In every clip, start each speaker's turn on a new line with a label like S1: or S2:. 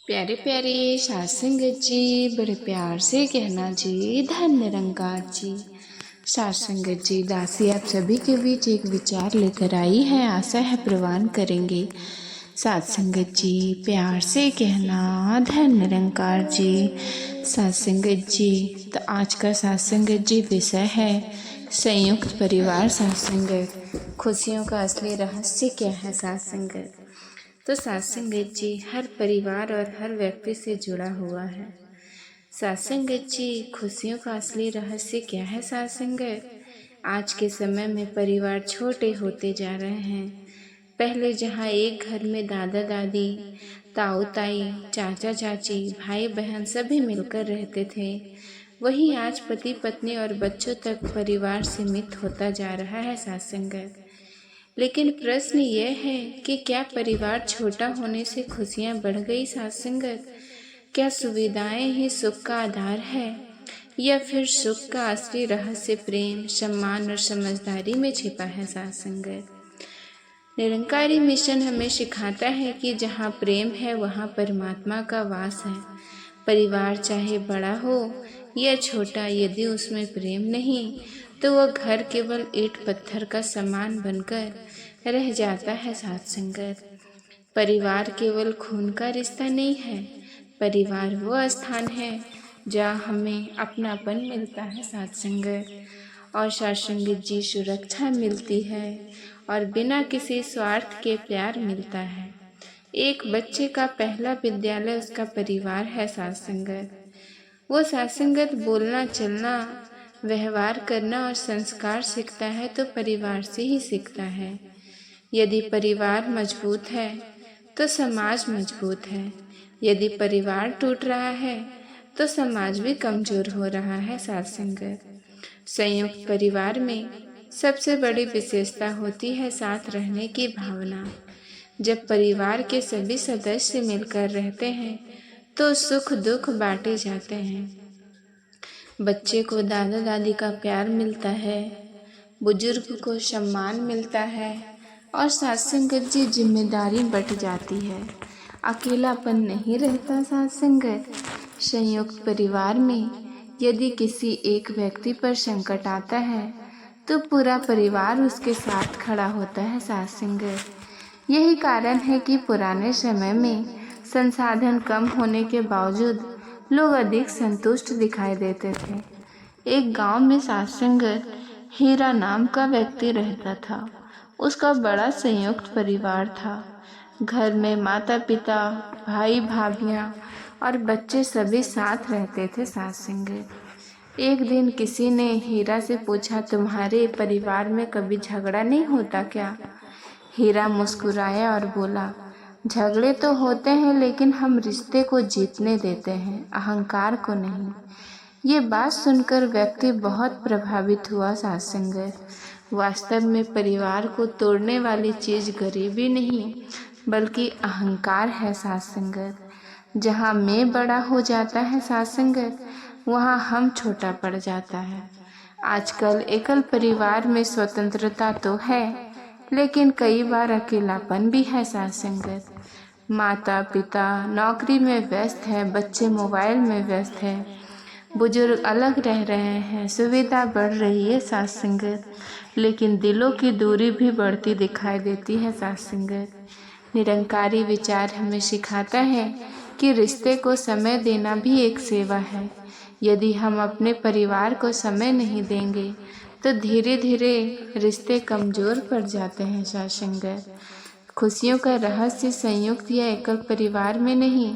S1: प्यारे प्यारे साथ संगत जी, बड़े प्यार से कहना जी धन निरंकार जी। साथ संगत जी, दासी आप सभी के बीच एक विचार लेकर आई है, आशा है प्रवान करेंगे। साथ संगत जी प्यार से कहना धन निरंकार जी। साथ संगत जी, तो आज का साथ संगत जी विषय है संयुक्त परिवार। साथ संगत, खुशियों का असली रहस्य क्या है साथ संगत। तो साथ संगत जी हर परिवार और हर व्यक्ति से जुड़ा हुआ है। साथ संगत जी, खुशियों का असली रहस्य क्या है साथ संगत। आज के समय में परिवार छोटे होते जा रहे हैं। पहले जहाँ एक घर में दादा दादी, ताऊ ताई, चाचा चाची, भाई बहन सभी मिलकर रहते थे, वही आज पति पत्नी और बच्चों तक परिवार सीमित होता जा रहा है साथ संगत। लेकिन प्रश्न यह है कि क्या परिवार छोटा होने से खुशियाँ बढ़ गई साथ संगत। क्या सुविधाएं ही सुख का आधार है, या फिर सुख का असली रहस्य प्रेम, सम्मान और समझदारी में छिपा है साथ संगत। निरंकारी मिशन हमें सिखाता है कि जहाँ प्रेम है वहाँ परमात्मा का वास है। परिवार चाहे बड़ा हो या छोटा, यदि उसमें प्रेम नहीं तो वह घर केवल ईंट पत्थर का सामान बनकर रह जाता है साथ संगत। परिवार केवल खून का रिश्ता नहीं है, परिवार वो स्थान है जहाँ हमें अपनापन मिलता है साथ संगत, और साथ संगत जी सुरक्षा मिलती है और बिना किसी स्वार्थ के प्यार मिलता है। एक बच्चे का पहला विद्यालय उसका परिवार है साथ संगत। वो साथ संगत बोलना, चलना, व्यवहार करना और संस्कार सीखता है तो परिवार से ही सीखता है। यदि परिवार मजबूत है तो समाज मजबूत है। यदि परिवार टूट रहा है तो समाज भी कमजोर हो रहा है साथ संगत। संयुक्त परिवार में सबसे बड़ी विशेषता होती है साथ रहने की भावना। जब परिवार के सभी सदस्य मिलकर रहते हैं तो सुख दुख बांटे जाते हैं। बच्चे को दादा दादी का प्यार मिलता है, बुजुर्ग को सम्मान मिलता है और साथ संगत जी जिम्मेदारी बंट जाती है। अकेलापन नहीं रहता साथ संगत। संयुक्त परिवार में यदि किसी एक व्यक्ति पर संकट आता है तो पूरा परिवार उसके साथ खड़ा होता है साथ संगत। यही कारण है कि पुराने समय में संसाधन कम होने के बावजूद लोग अधिक संतुष्ट दिखाई देते थे। एक गांव में साथ संगत हीरा नाम का व्यक्ति रहता था। उसका बड़ा संयुक्त परिवार था। घर में माता पिता, भाई भाभियाँ और बच्चे सभी साथ रहते थे साथ संगत। एक दिन किसी ने हीरा से पूछा, तुम्हारे परिवार में कभी झगड़ा नहीं होता क्या? हीरा मुस्कुराया और बोला, झगड़े तो होते हैं लेकिन हम रिश्ते को जीतने देते हैं, अहंकार को नहीं। ये बात सुनकर व्यक्ति बहुत प्रभावित हुआ साथ संगत। वास्तव में परिवार को तोड़ने वाली चीज गरीबी नहीं बल्कि अहंकार है साथ संगत। जहाँ मैं बड़ा हो जाता है साथ संगत, वहाँ हम छोटा पड़ जाता है। आजकल एकल परिवार में स्वतंत्रता तो है लेकिन कई बार अकेलापन भी है साथ संगत। माता पिता नौकरी में व्यस्त है, बच्चे मोबाइल में व्यस्त है, बुजुर्ग अलग रह रहे हैं, सुविधा बढ़ रही है साथ संगत, लेकिन दिलों की दूरी भी बढ़ती दिखाई देती है साथ संगत। निरंकारी विचार हमें सिखाता है कि रिश्ते को समय देना भी एक सेवा है। यदि हम अपने परिवार को समय नहीं देंगे तो धीरे धीरे रिश्ते कमजोर पड़ जाते हैं साथ संगत। खुशियों का रहस्य संयुक्त या एकल परिवार में नहीं,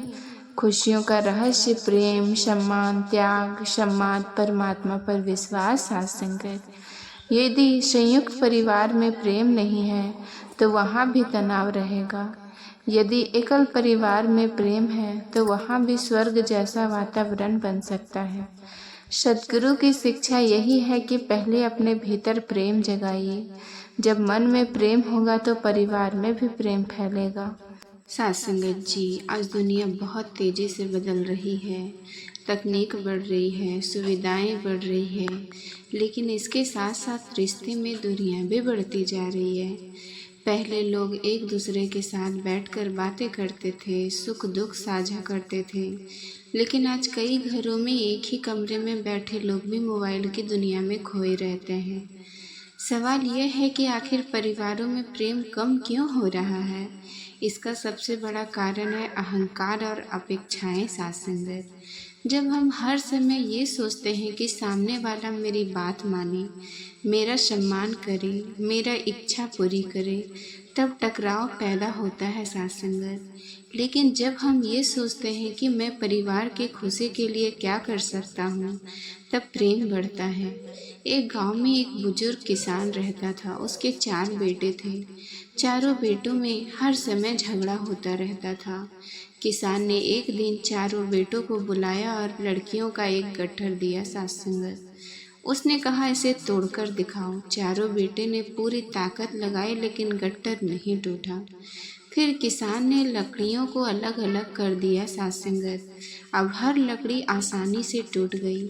S1: खुशियों का रहस्य प्रेम, सम्मान, त्याग, सम्मान, परमात्मा पर विश्वास साथ संगत। यदि संयुक्त परिवार में प्रेम नहीं है तो वहाँ भी तनाव रहेगा। यदि एकल परिवार में प्रेम है तो वहाँ भी स्वर्ग जैसा वातावरण बन सकता है। सद्गुरु की शिक्षा यही है कि पहले अपने भीतर प्रेम जगाइए। जब मन में प्रेम होगा तो परिवार में भी प्रेम फैलेगा। साथ संगत जी, आज दुनिया बहुत तेज़ी से बदल रही है, तकनीक बढ़ रही है, सुविधाएं बढ़ रही है, लेकिन इसके साथ साथ रिश्ते में दूरियां भी बढ़ती जा रही है। पहले लोग एक दूसरे के साथ बैठकर बातें करते थे, सुख दुख साझा करते थे, लेकिन आज कई घरों में एक ही कमरे में बैठे लोग भी मोबाइल की दुनिया में खोए रहते हैं। सवाल यह है कि आखिर परिवारों में प्रेम कम क्यों हो रहा है? इसका सबसे बड़ा कारण है अहंकार और अपेक्षाएं, साथ संगत। जब हम हर समय ये सोचते हैं कि सामने वाला मेरी बात माने, मेरा सम्मान करे, मेरा इच्छा पूरी करे, तब टकराव पैदा होता है, साथ संगत। लेकिन जब हम ये सोचते हैं कि मैं परिवार की खुशी के लिए क्या कर सकता हूँ, तब प्रेम बढ़ता है। एक गांव में एक बुजुर्ग किसान रहता था। उसके 4 बेटे थे। चारों बेटों में हर समय झगड़ा होता रहता था। किसान ने एक दिन चारों बेटों को बुलाया और लड़कियों का एक गट्ठर दिया, साथ संगत। उसने कहा, इसे तोड़कर दिखाओ। चारों बेटे ने पूरी ताकत लगाई, लेकिन गट्ठर नहीं टूटा। फिर किसान ने लकड़ियों को अलग अलग कर दिया, साथ संगत। अब हर लकड़ी आसानी से टूट गई।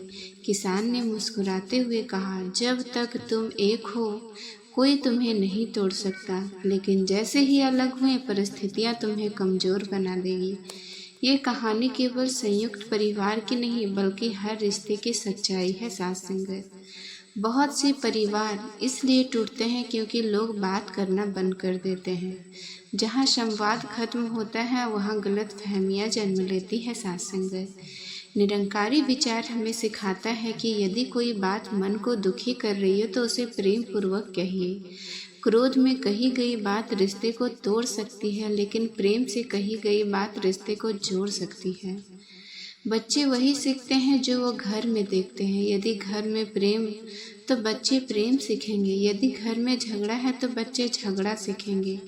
S1: किसान ने मुस्कुराते हुए कहा, जब तक तुम एक हो, कोई तुम्हें नहीं तोड़ सकता, लेकिन जैसे ही अलग हुए, परिस्थितियां तुम्हें कमज़ोर बना देगी। ये कहानी केवल संयुक्त परिवार की नहीं, बल्कि हर रिश्ते की सच्चाई है, साथ संगत। बहुत से परिवार इसलिए टूटते हैं क्योंकि लोग बात करना बंद कर देते हैं। जहाँ संवाद खत्म होता है, वहाँ गलतफहमियाँ जन्म लेती है, साथ संगत। निरंकारी विचार हमें सिखाता है कि यदि कोई बात मन को दुखी कर रही है तो उसे प्रेम पूर्वक कहिए। क्रोध में कही गई बात रिश्ते को तोड़ सकती है, लेकिन प्रेम से कही गई बात रिश्ते को जोड़ सकती है। बच्चे वही सीखते हैं जो वो घर में देखते हैं। यदि घर में प्रेम, तो बच्चे प्रेम सीखेंगे। यदि घर में झगड़ा है, तो बच्चे झगड़ा सीखेंगे।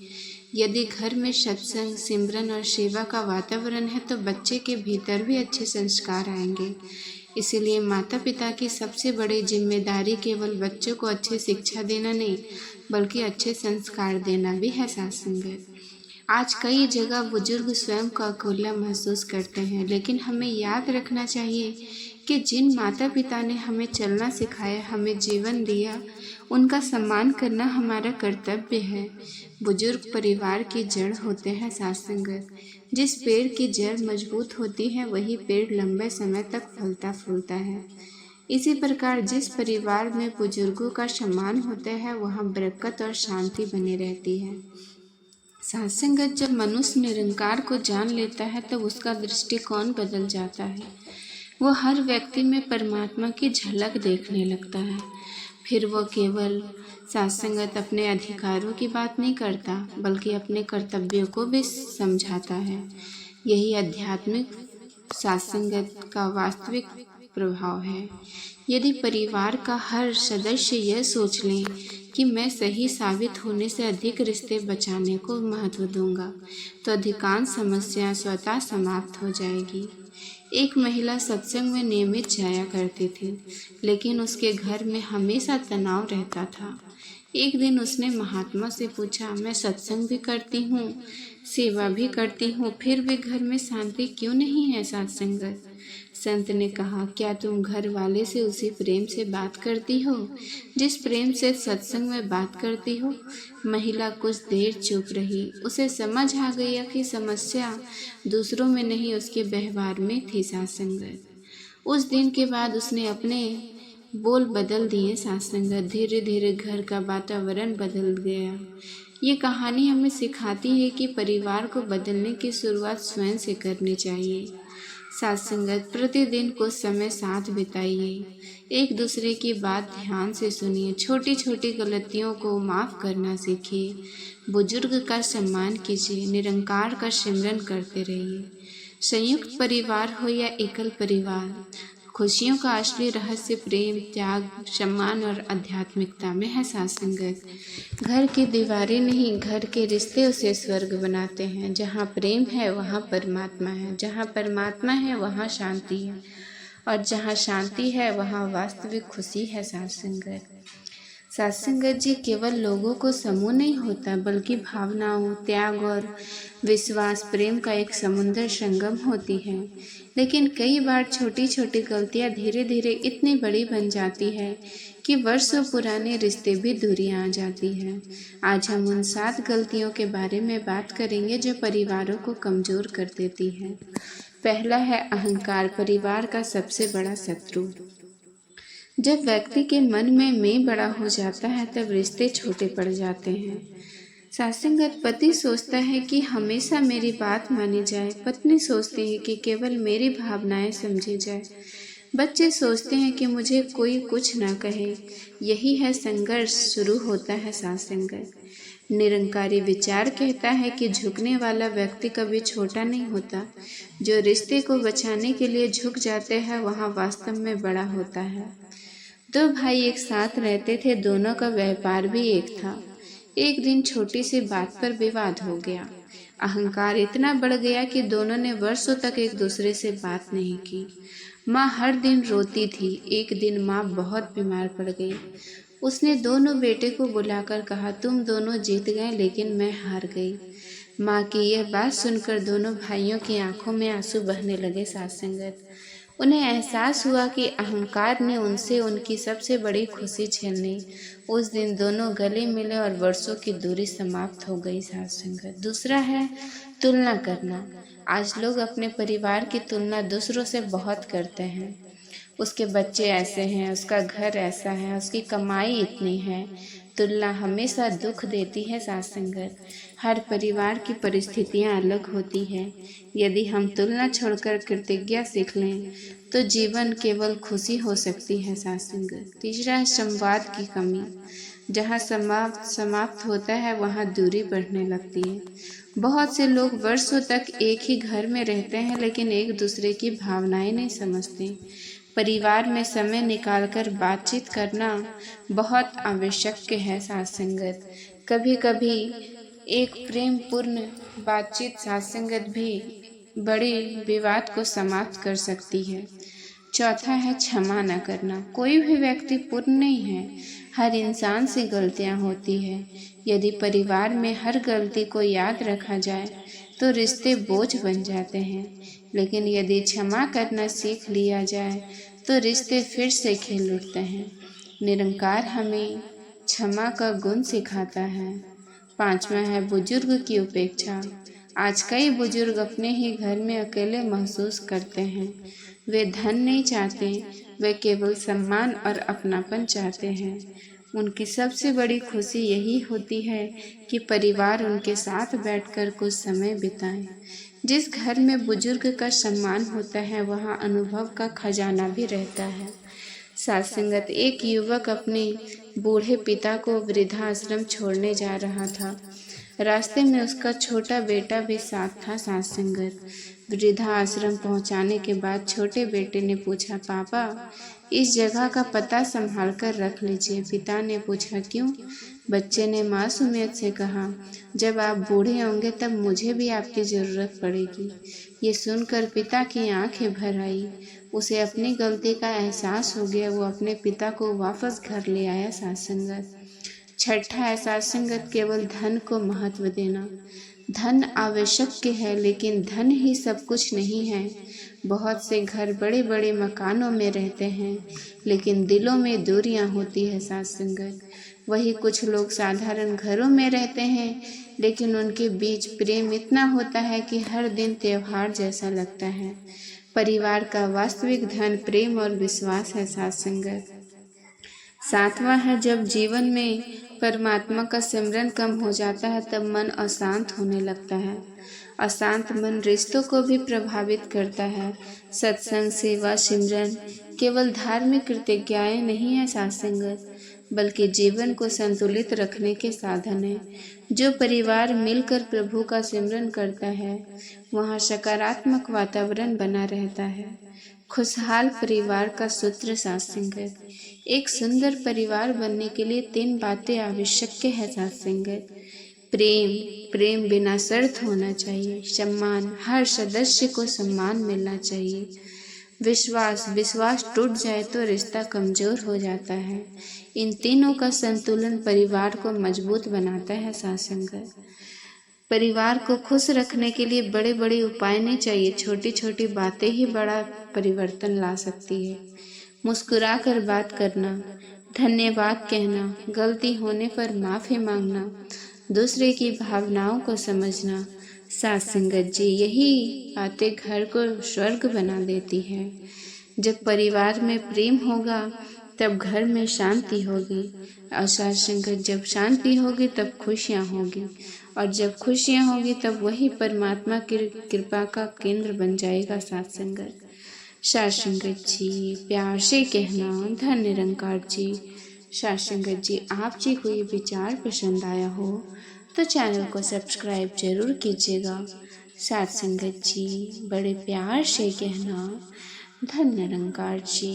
S1: यदि घर में सत्संग, सिमरन और सेवा का वातावरण है, तो बच्चे के भीतर भी अच्छे संस्कार आएंगे। इसीलिए माता पिता की सबसे बड़ी जिम्मेदारी केवल बच्चों को अच्छी शिक्षा देना नहीं, बल्कि अच्छे संस्कार देना भी है, साथ संगत। आज कई जगह बुजुर्ग स्वयं को अकेला महसूस करते हैं, लेकिन हमें याद रखना चाहिए कि जिन माता पिता ने हमें चलना सिखाया, हमें जीवन दिया, उनका सम्मान करना हमारा कर्तव्य है। बुजुर्ग परिवार की जड़ होते हैं, साथ संगत। जिस पेड़ की जड़ मजबूत होती है, वही पेड़ लंबे समय तक फलता फूलता है। इसी प्रकार जिस परिवार में बुजुर्गों का सम्मान होता है, वहाँ बरकत और शांति बनी रहती है। साथ संगत, जब मनुष्य निरंकार को जान लेता है, तब उसका दृष्टिकोण बदल जाता है। वो हर व्यक्ति में परमात्मा की झलक देखने लगता है। फिर वो केवल, साथ संगत, अपने अधिकारों की बात नहीं करता, बल्कि अपने कर्तव्यों को भी समझाता है। यही आध्यात्मिक साथ संगत का वास्तविक प्रभाव है। यदि परिवार का हर सदस्य यह सोच लें कि मैं सही साबित होने से अधिक रिश्ते बचाने को महत्व दूंगा, तो अधिकांश समस्याएं स्वतः समाप्त हो जाएगी। एक महिला सत्संग में नियमित जाया करती थी, लेकिन उसके घर में हमेशा तनाव रहता था। एक दिन उसने महात्मा से पूछा, मैं सत्संग भी करती हूँ, सेवा भी करती हूँ, फिर भी घर में शांति क्यों नहीं है, साथ संगत? संत ने कहा, क्या तुम घर वाले से उसी प्रेम से बात करती हो जिस प्रेम से सत्संग में बात करती हो? महिला कुछ देर चुप रही। उसे समझ आ गया कि समस्या दूसरों में नहीं, उसके व्यवहार में थी, साथ संगत। उस दिन के बाद उसने अपने बोल बदल दिए, साथ संगत। धीरे धीरे घर का वातावरण बदल गया। ये कहानी हमें सिखाती है कि परिवार को बदलने की शुरुआत स्वयं से करनी चाहिए। साथ संगत, प्रतिदिन कुछ समय साथ बिताइए, एक दूसरे की बात ध्यान से सुनिए, छोटी छोटी गलतियों को माफ़ करना सीखिए, बुजुर्ग का सम्मान कीजिए, निरंकार का सिमरन करते रहिए। संयुक्त परिवार हो या एकल परिवार, खुशियों का असली रहस्य प्रेम, त्याग, सम्मान और आध्यात्मिकता में है, साथ संगत। घर की दीवारें नहीं, घर के रिश्ते उसे स्वर्ग बनाते हैं। जहाँ प्रेम है, वहाँ परमात्मा है। जहाँ परमात्मा है, वहाँ शांति है, और जहाँ शांति है, वहाँ वास्तविक खुशी है, साथ संगत। साथ संगत जी, केवल लोगों को समूह नहीं होता, बल्कि भावनाओं, त्याग और विश्वास, प्रेम का एक समुद्र संगम होती है। लेकिन कई बार छोटी छोटी गलतियाँ धीरे धीरे इतनी बड़ी बन जाती है कि वर्षों पुराने रिश्ते भी दूरियां आ जाती हैं। आज हम उन 7 गलतियों के बारे में बात करेंगे जो परिवारों को कमज़ोर कर देती हैं। पहला है अहंकार, परिवार का सबसे बड़ा शत्रु। जब व्यक्ति के मन में मैं बड़ा हो जाता है तब रिश्ते छोटे पड़ जाते हैं। शास्त्रगत पति सोचता है कि हमेशा मेरी बात मानी जाए, पत्नी सोचती है कि केवल मेरी भावनाएं समझी जाए, बच्चे सोचते हैं कि मुझे कोई कुछ ना कहे। यही है संघर्ष शुरू होता है शास्त्रगत। निरंकारी विचार कहता है कि झुकने वाला व्यक्ति कभी छोटा नहीं होता। जो रिश्ते को बचाने के लिए झुक जाते हैं वहाँ वास्तव में बड़ा होता है। 2 भाई एक साथ रहते थे, दोनों का व्यापार भी एक था। एक दिन छोटी सी बात पर विवाद हो गया। अहंकार इतना बढ़ गया कि दोनों ने वर्षों तक एक दूसरे से बात नहीं की। माँ हर दिन रोती थी। एक दिन माँ बहुत बीमार पड़ गई। उसने दोनों बेटे को बुलाकर कहा, तुम दोनों जीत गए लेकिन मैं हार गई। माँ की यह बात सुनकर दोनों भाइयों की आंखों में आंसू बहने लगे। शास्त्रगत उन्हें एहसास हुआ कि अहंकार ने उनसे उनकी सबसे बड़ी खुशी छीन ली। उस दिन दोनों गले मिले और वर्षों की दूरी समाप्त हो गई। शास्त्रगत दूसरा है तुलना करना। आज लोग अपने परिवार की तुलना दूसरों से बहुत करते हैं। उसके बच्चे ऐसे हैं, उसका घर ऐसा है, उसकी कमाई इतनी है। तुलना हमेशा दुख देती है। शास्त्रगत हर परिवार की परिस्थितियाँ अलग होती हैं। यदि हम तुलना छोड़कर कृतज्ञता सीख लें तो जीवन केवल खुशी हो सकती है। शास्त्रगत तीसरा है संवाद की कमी। जहाँ संवाद समाप्त होता है वहाँ दूरी बढ़ने लगती है। बहुत से लोग वर्षों तक एक ही घर में रहते हैं लेकिन एक दूसरे की भावनाएं नहीं समझते। परिवार में समय निकालकर बातचीत करना बहुत आवश्यक है। शास्त्रगत कभी कभी एक प्रेम पूर्ण बातचीत शास्त्रगत भी बड़े विवाद को समाप्त कर सकती है। चौथा है क्षमा न करना। कोई भी व्यक्ति पूर्ण नहीं है, हर इंसान से गलतियां होती है। यदि परिवार में हर गलती को याद रखा जाए तो रिश्ते बोझ बन जाते हैं, लेकिन यदि क्षमा करना सीख लिया जाए तो रिश्ते फिर से खिल उठते हैं। निरंकार हमें क्षमा का गुण सिखाता है। पांचवा है बुजुर्ग की उपेक्षा। आज कई बुजुर्ग अपने ही घर में अकेले महसूस करते हैं। वे धन नहीं चाहते, वे केवल सम्मान और अपनापन चाहते हैं। उनकी सबसे बड़ी खुशी यही होती है कि परिवार उनके साथ बैठकर कुछ समय बिताए। जिस घर में बुजुर्ग का सम्मान होता है वहाँ अनुभव का खजाना भी रहता है। शास्त्रगत एक युवक अपने बूढ़े पिता को वृद्धाश्रम छोड़ने जा रहा था। रास्ते में उसका छोटा बेटा भी साथ था। शास्त्रगत वृद्धाश्रम पहुंचाने के बाद छोटे बेटे ने पूछा, पापा इस जगह का पता संभाल कर रख लीजिए। पिता ने पूछा, क्यों? बच्चे ने मासूमियत से कहा, जब आप बूढ़े होंगे तब मुझे भी आपकी ज़रूरत पड़ेगी। ये सुनकर पिता की आंखें भर आई। उसे अपनी गलती का एहसास हो गया। वो अपने पिता को वापस घर ले आया। शास्त्रगत छठा है शास्त्रगत केवल धन को महत्व देना। धन आवश्यक है लेकिन धन ही सब कुछ नहीं है। बहुत से घर बड़े बड़े मकानों में रहते हैं लेकिन दिलों में दूरियां होती है। शास्त्रगत वही कुछ लोग साधारण घरों में रहते हैं लेकिन उनके बीच प्रेम इतना होता है कि हर दिन त्योहार जैसा लगता है। परिवार का वास्तविक धन प्रेम और विश्वास है। शास्त्रगत सातवां है जब जीवन में परमात्मा का सिमरन कम हो जाता है तब मन अशांत होने लगता है। अशांत मन रिश्तों को भी प्रभावित करता है। सत्संग, सेवा, सिमरन केवल धार्मिक कृतज्ञताएं नहीं है शास्त्रगत, बल्कि जीवन को संतुलित रखने के साधन है। जो परिवार मिलकर प्रभु का सिमरन करता है वहाँ सकारात्मक वातावरण बना रहता है। खुशहाल परिवार का सूत्र। शास्त्रगत एक सुंदर परिवार बनने के लिए 3 बातें आवश्यक है। शास्त्रगत प्रेम बिना शर्त होना चाहिए। सम्मान, हर सदस्य को सम्मान मिलना चाहिए। विश्वास टूट जाए तो रिश्ता कमजोर हो जाता है। इन तीनों का संतुलन परिवार को मजबूत बनाता है। शास्त्रगत परिवार को खुश रखने के लिए बड़े बड़े उपाय नहीं चाहिए, छोटी छोटी बातें ही बड़ा परिवर्तन ला सकती है। मुस्कुरा कर बात करना, धन्यवाद कहना, गलती होने पर माफ़ी मांगना, दूसरे की भावनाओं को समझना। साथ संगत जी, यही बातें घर को स्वर्ग बना देती है। जब परिवार में प्रेम होगा तब घर में शांति होगी, और साथ संगत जब शांति होगी तब खुशियाँ होगी, और जब खुशियाँ होगी तब वही परमात्मा की कृपा का केंद्र बन जाएगा साथ संगत। साथ संगत जी, प्यार से कहना, धन निरंकार जी। साथ संगत जी, आप जी को ये विचार पसंद आया हो तो चैनल को सब्सक्राइब जरूर कीजिएगा। साथ संगत जी, बड़े प्यार से कहना, धन निरंकार जी।